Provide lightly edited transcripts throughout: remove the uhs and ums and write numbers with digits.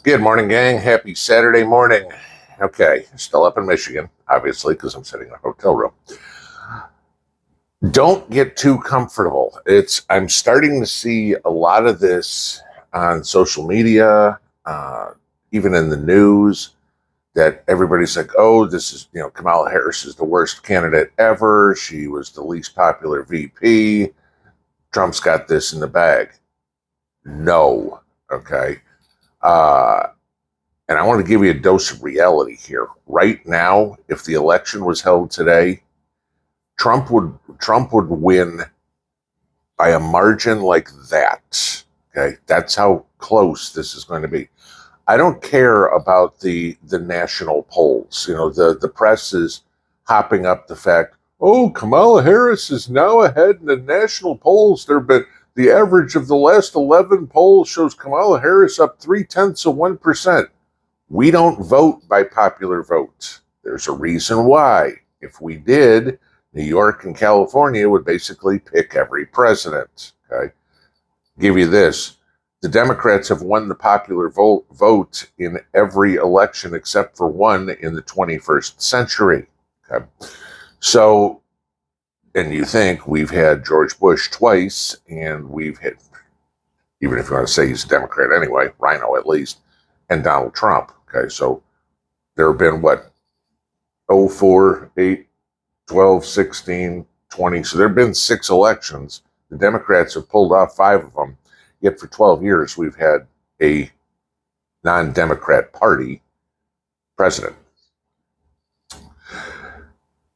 Good morning, gang. Happy Saturday morning. Okay, still up in Michigan, obviously, because I'm sitting in a hotel room. Don't get too comfortable. I'm starting to see a lot of this on social media, even in the news, that everybody's like, oh, this is, Kamala Harris is the worst candidate ever. She was the least popular VP. Trump's got this in the bag. No, okay. And I want to give you a dose of reality here. Right now, if the election was held today, Trump would win by a margin like that. Okay, that's how close this is going to be. I don't care about the national polls. The press is hopping up the fact, oh, Kamala Harris is now ahead in the national polls. The average of the last 11 polls shows Kamala Harris up 0.3%. We don't vote by popular vote. There's a reason why. If we did, New York and California would basically pick every president. Okay, give you this: the Democrats have won the popular vote in every election except for one in the 21st century. Okay, so, and you think we've had George Bush twice, and we've had, even if you want to say he's a Democrat anyway, Rhino at least, and Donald Trump. Okay, so there have been, 4, 8, 12, 16, 20. So there have been 6 elections. The Democrats have pulled off 5 of them. Yet for 12 years, we've had a non-Democrat party president.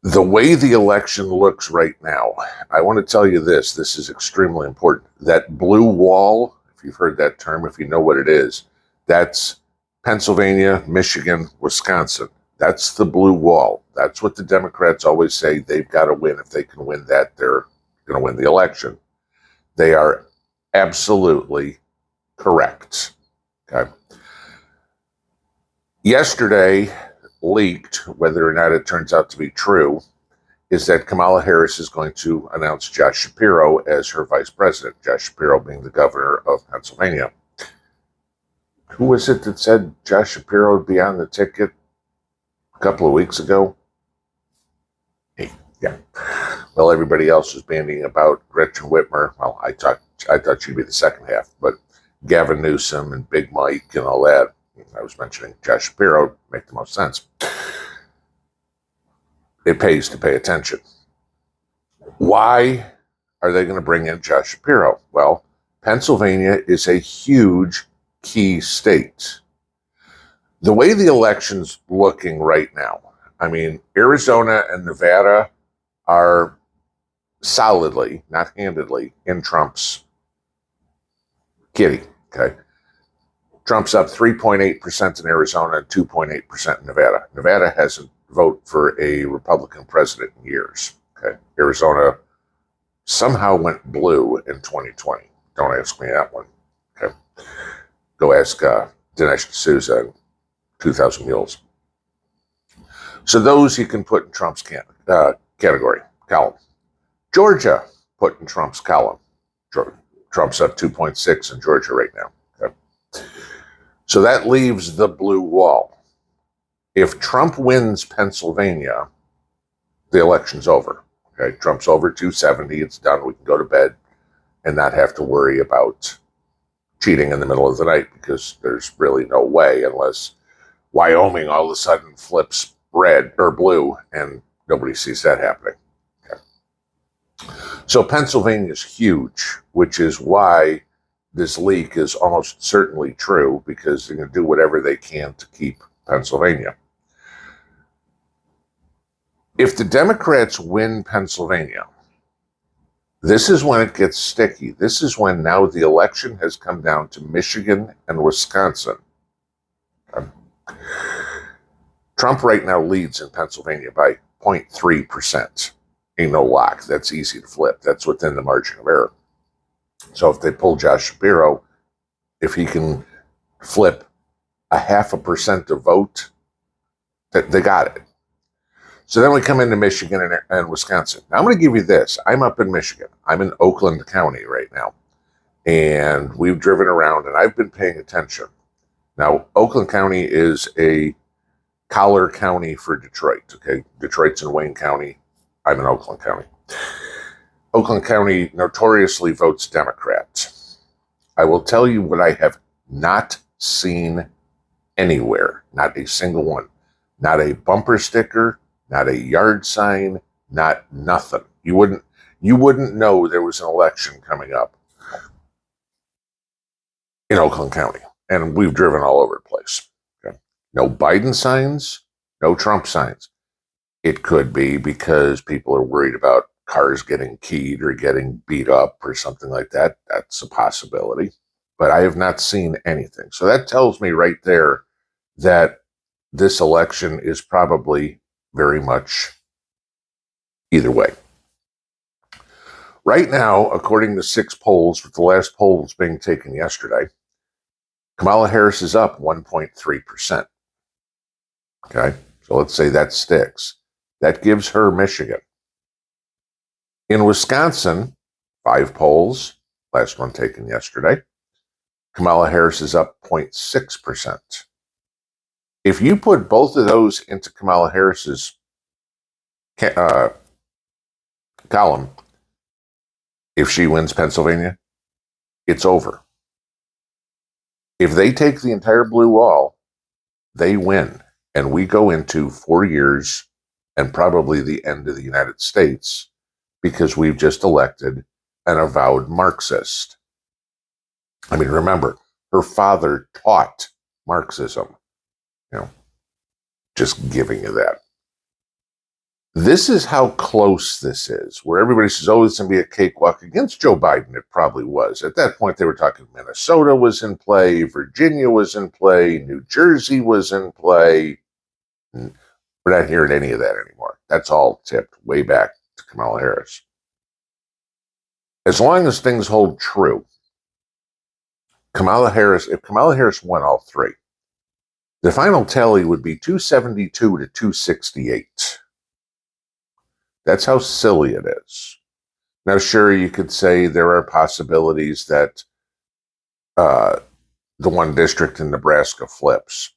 The way the election looks right now, I want to tell you this. This is extremely important. That blue wall, if you've heard that term, if you know what it is, that's Pennsylvania, Michigan, Wisconsin. That's the blue wall. That's what the Democrats always say they've got to win. If they can win that, they're going to win the election. They are absolutely correct. Okay. Yesterday leaked, whether or not it turns out to be true, is that Kamala Harris is going to announce Josh Shapiro as her vice president. Josh Shapiro being the governor of Pennsylvania. Who was it that said Josh Shapiro would be on the ticket a couple of weeks ago? Hey, yeah. Well, everybody else was bandying about Gretchen Whitmer. Well, I thought she'd be the second half, but Gavin Newsom and Big Mike and all that. I was mentioning Josh Shapiro, make the most sense. It pays to pay attention. Why are they going to bring in Josh Shapiro? Well, Pennsylvania is a huge key state. The way the election's looking right now, I mean, Arizona and Nevada are solidly, not handedly, in Trump's kitty. Okay, Trump's up 3.8% in Arizona and 2.8% in Nevada. Nevada hasn't voted for a Republican president in years. Okay, Arizona somehow went blue in 2020. Don't ask me that one. Okay, go ask Dinesh D'Souza and 2,000 Mules. So those you can put in Trump's category, column. Georgia put in Trump's column. Trump's up 2.6 in Georgia right now. Okay. So that leaves the blue wall. If Trump wins Pennsylvania, the election's over. Okay, Trump's over 270. It's done. We can go to bed and not have to worry about cheating in the middle of the night, because there's really no way, unless Wyoming all of a sudden flips red or blue, and nobody sees that happening. Okay. So Pennsylvania is huge, which is why this leak is almost certainly true, because they're going to do whatever they can to keep Pennsylvania. If the Democrats win Pennsylvania, this is when it gets sticky. This is when now the election has come down to Michigan and Wisconsin. Trump right now leads in Pennsylvania by 0.3%. Ain't no lock. That's easy to flip. That's within the margin of error. So if they pull Josh Shapiro, if he can flip 0.5% of vote, they got it. So then we come into Michigan and Wisconsin. Now I'm going to give you this. I'm up in Michigan. I'm in Oakland County right now. And we've driven around, and I've been paying attention. Now, Oakland County is a collar county for Detroit. Okay, Detroit's in Wayne County. I'm in Oakland County. Oakland County notoriously votes Democrat. I will tell you what I have not seen anywhere, not a single one, not a bumper sticker, not a yard sign, not nothing. You wouldn't know there was an election coming up in Oakland County, and we've driven all over the place. Okay? No Biden signs, no Trump signs. It could be because people are worried about cars getting keyed or getting beat up or something like that. That's a possibility. But I have not seen anything. So that tells me right there that this election is probably very much either way. Right now, according to 6 polls, with the last polls being taken yesterday, Kamala Harris is up 1.3%. Okay, so let's say that sticks. That gives her Michigan. In Wisconsin, 5 polls, last one taken yesterday, Kamala Harris is up 0.6%. If you put both of those into Kamala Harris's column, if she wins Pennsylvania, it's over. If they take the entire blue wall, they win. And we go into 4 years and probably the end of the United States because we've just elected an avowed Marxist. I mean, remember, her father taught Marxism. You know, just giving you that. This is how close this is, where everybody says, oh, it's going to be a cakewalk against Joe Biden. It probably was. At that point, they were talking Minnesota was in play, Virginia was in play, New Jersey was in play. We're not hearing any of that anymore. That's all tipped way back to Kamala Harris. As long as things hold true, if Kamala Harris won all 3, the final tally would be 272 to 268. That's how silly it is. Now, sure, you could say there are possibilities that the one district in Nebraska flips.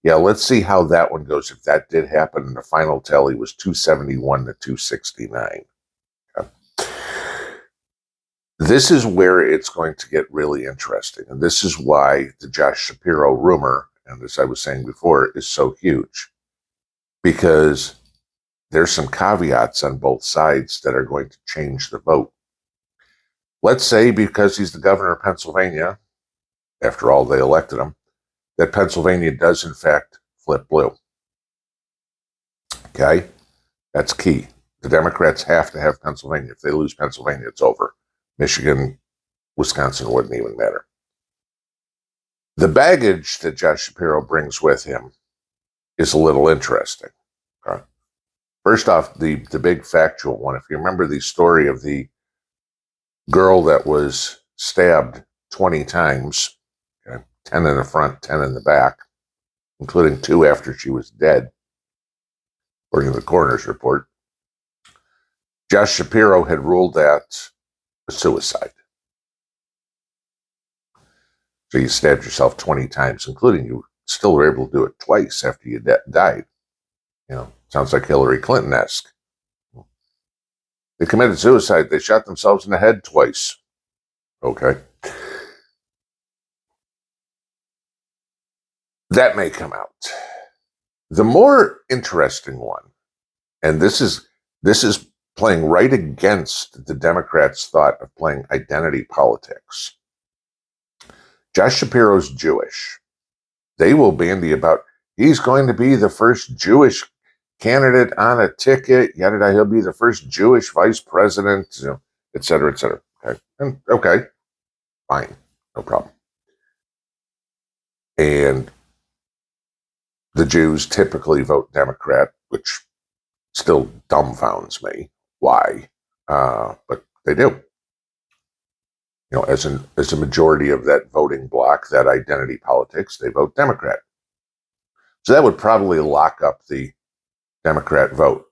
Yeah, let's see how that one goes. If that did happen, and the final tally was 271 to 269. Okay. This is where it's going to get really interesting. And this is why the Josh Shapiro rumor, and as I was saying before, is so huge. Because there's some caveats on both sides that are going to change the vote. Let's say because he's the governor of Pennsylvania, after all, they elected him, that Pennsylvania does in fact flip blue. Okay? That's key. The Democrats have to have Pennsylvania. If they lose Pennsylvania, it's over. Michigan, Wisconsin wouldn't even matter. The baggage that Josh Shapiro brings with him is a little interesting. Okay? First off, the big factual one. If you remember the story of the girl that was stabbed 20 times, okay, 10 in the front, 10 in the back, including 2 after she was dead, according to the coroner's report, Josh Shapiro had ruled that a suicide. So you stabbed yourself 20 times, including you still were able to do it twice after you died. You know, sounds like Hillary Clinton-esque. They committed suicide. They shot themselves in the head twice. Okay. That may come out. The more interesting one, and this is playing right against the Democrats' thought of playing identity politics. Josh Shapiro's Jewish. They will bandy about, he's going to be the first Jewish candidate on a ticket, yada, he'll be the first Jewish vice president, you know, et cetera, et cetera. Okay. And, okay, fine, no problem. And the Jews typically vote Democrat, which still dumbfounds me. Why? But they do. You know, as a majority of that voting bloc, that identity politics, they vote Democrat. So that would probably lock up the Democrat vote.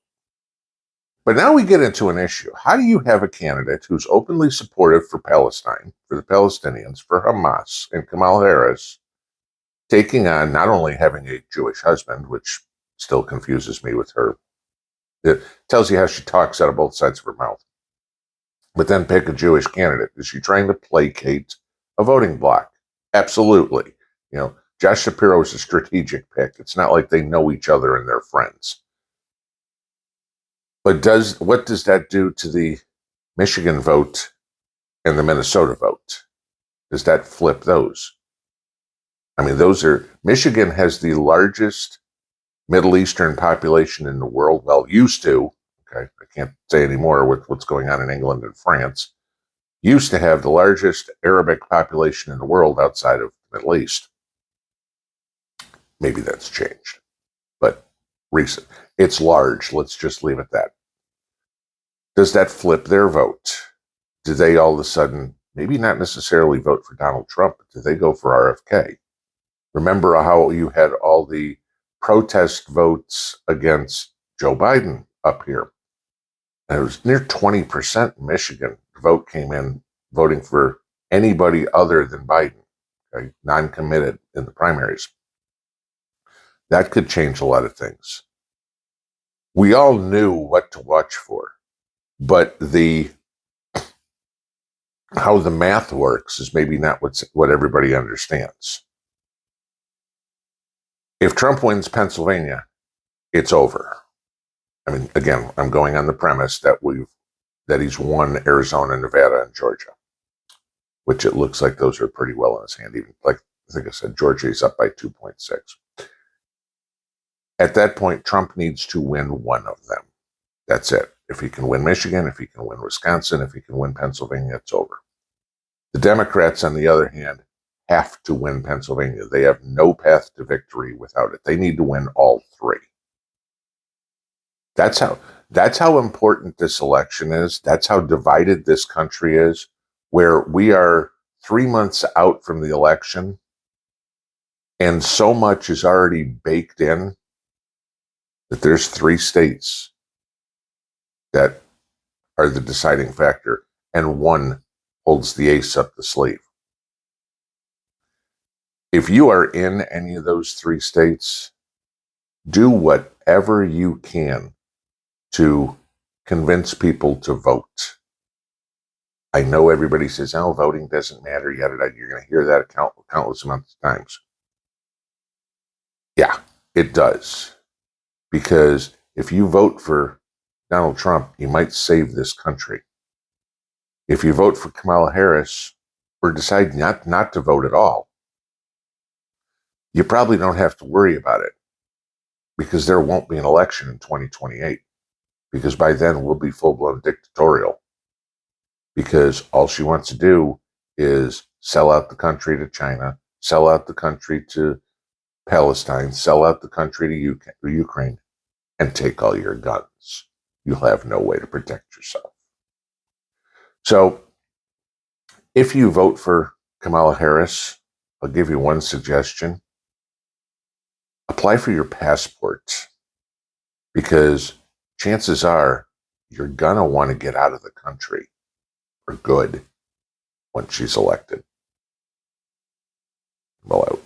But now we get into an issue. How do you have a candidate who's openly supportive for Palestine, for the Palestinians, for Hamas, and Kamala Harris, taking on not only having a Jewish husband, which still confuses me with her. It tells you how she talks out of both sides of her mouth. But then pick a Jewish candidate. Is she trying to placate a voting bloc? Absolutely. Josh Shapiro is a strategic pick. It's not like they know each other and they're friends. But what does that do to the Michigan vote and the Minnesota vote? Does that flip those? Michigan has the largest Middle Eastern population in the world. Well, used to. Okay, I can't say anymore with what's going on in England and France. Used to have the largest Arabic population in the world outside of the Middle East. Maybe that's changed, but recent. It's large. Let's just leave it that. Does that flip their vote? Do they all of a sudden, maybe not necessarily vote for Donald Trump, but do they go for RFK? Remember how you had all the protest votes against Joe Biden up here? And it was near 20% in Michigan. The vote came in voting for anybody other than Biden, okay? Non-committed in the primaries. That could change a lot of things. We all knew what to watch for, but how the math works is maybe not what everybody understands. If Trump wins Pennsylvania, it's over. Again, I'm going on the premise that he's won Arizona, Nevada, and Georgia, which it looks like those are pretty well in his hand. Even like I think I said, Georgia is up by 2.6. At that point, Trump needs to win one of them. That's it. If he can win Michigan, if he can win Wisconsin, if he can win Pennsylvania, it's over. The Democrats, on the other hand, have to win Pennsylvania. They have no path to victory without it. They need to win all three. That's how important this election is. That's how divided this country is, where we are 3 months out from the election, and so much is already baked in that there's 3 states that are the deciding factor, and one holds the ace up the sleeve. If you are in any of those 3 states, do whatever you can to convince people to vote. I know everybody says, oh, voting doesn't matter. You're going to hear that countless amounts of times. Yeah, it does. Because if you vote for Donald Trump, you might save this country. If you vote for Kamala Harris or decide not to vote at all, you probably don't have to worry about it, because there won't be an election in 2028, because by then we'll be full-blown dictatorial, because all she wants to do is sell out the country to China, sell out the country to Palestine, sell out the country to Ukraine, and take all your guns. You'll have no way to protect yourself. So if you vote for Kamala Harris, I'll give you one suggestion. Apply for your passport, because chances are you're going to want to get out of the country for good once she's elected. Well out.